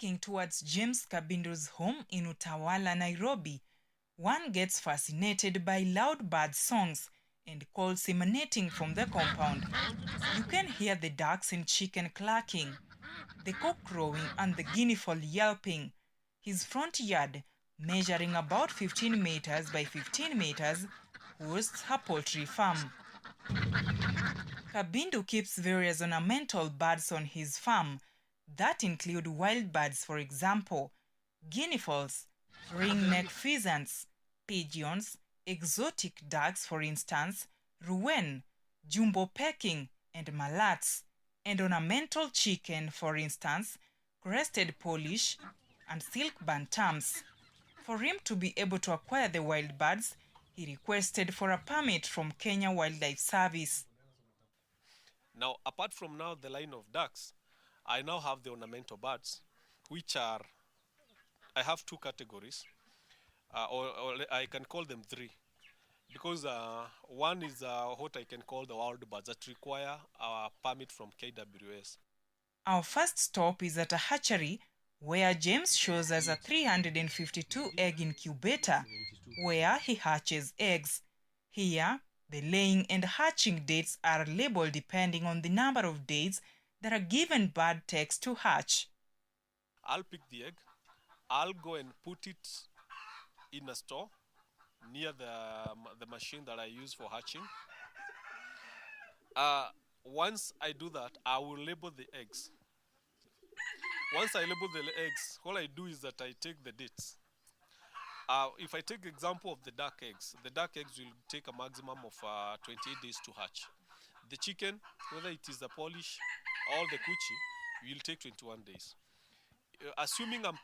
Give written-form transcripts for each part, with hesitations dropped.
Walking towards James Kabindo's home in Utawala, Nairobi, one gets fascinated by loud bird songs and calls emanating from the compound. You can hear the ducks and chicken clucking, the cock crowing and the guinea fowl yelping. His front yard, measuring about 15 meters by 15 meters, hosts a poultry farm. Kabindo keeps various ornamental birds on his farm that include wild birds, for example, guinea fowls, ringneck pheasants, pigeons, exotic ducks, for instance, rouen, jumbo pecking, and mallets, and ornamental chicken, for instance, crested Polish and silk bantams. For him to be able to acquire the wild birds, he requested for a permit from Kenya Wildlife Service. Now, apart from now the line of ducks, I now have the ornamental birds, which are, I have two categories, or I can call them three, because one is what I can call the wild birds that require a permit from KWS. Our first stop is at a hatchery where James shows us a 352 egg incubator where he hatches eggs. Here, the laying and hatching dates are labeled depending on the number of days that a given bird takes to hatch. I'll pick the egg, I'll go and put it in a store near the machine that I use for hatching. Once I do that, I will label the eggs. Once I label the eggs, all I do is that I take the dates. If I take example of the duck eggs will take a maximum of 28 days to hatch. The chicken, whether it is the Polish or the Kuchi, will take 21 days. Assuming I'm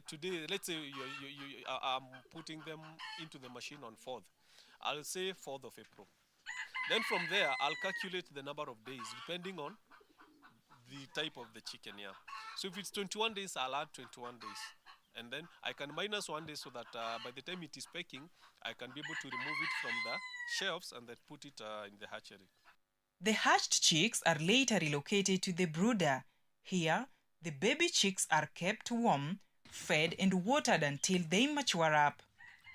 today, let's say I'm putting them into the machine on 4th, I'll say 4th of April. Then from there, I'll calculate the number of days depending on the type of the chicken, yeah. So if it's 21 days, I'll add 21 days. And then I can minus 1 day so that by the time it is packing, I can be able to remove it from the shelves and then put it in the hatchery. The hatched chicks are later relocated to the brooder. Here, the baby chicks are kept warm, fed and watered until they mature up.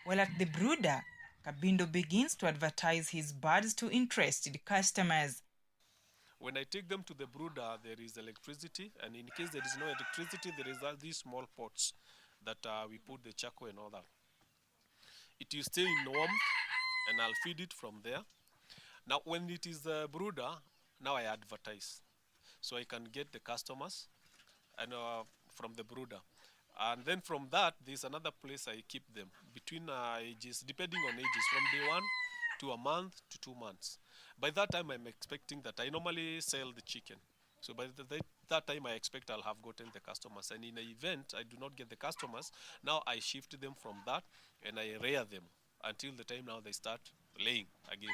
While at the brooder, Kabindo begins to advertise his birds to interested customers. When I take them to the brooder, there is electricity, and in case there is no electricity, there is these small pots that we put the charcoal and all that. It will stay in warmth, and I'll feed it from there. Now, when it is the brooder, now I advertise, so I can get the customers and from the brooder. And then from that, there's another place I keep them between ages, depending on ages, from day 1 to a month to 2 months. By that time, I'm expecting that I normally sell the chicken. So by that time, I expect I'll have gotten the customers. And in an event, I do not get the customers. Now I shift them from that and I rear them until the time now they start laying again.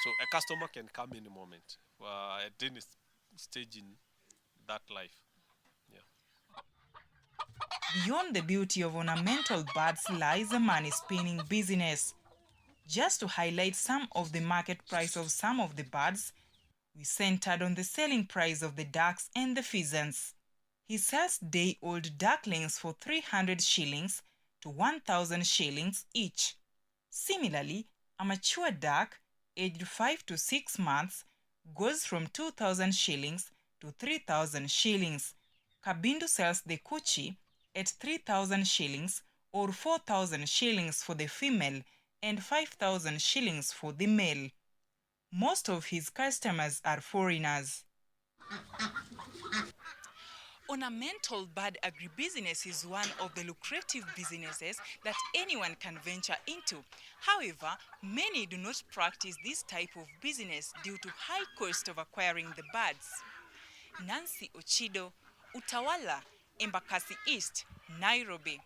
So a customer can come in a moment at any stage in that life. Yeah. Beyond the beauty of ornamental birds lies a money-spinning business. Just to highlight some of the market price of some of the birds, we centered on the selling price of the ducks and the pheasants. He sells day-old ducklings for 300 shillings to 1,000 shillings each. Similarly, a mature duck, aged 5 to 6 months, goes from 2,000 shillings to 3,000 shillings. Kabindo sells the Kuchi at 3,000 shillings or 4,000 shillings for the female and 5,000 shillings for the male. Most of his customers are foreigners. Ornamental bird agribusiness is one of the lucrative businesses that anyone can venture into. However, many do not practice this type of business due to high cost of acquiring the birds. Nancy Ochido, Utawala, Embakasi East, Nairobi.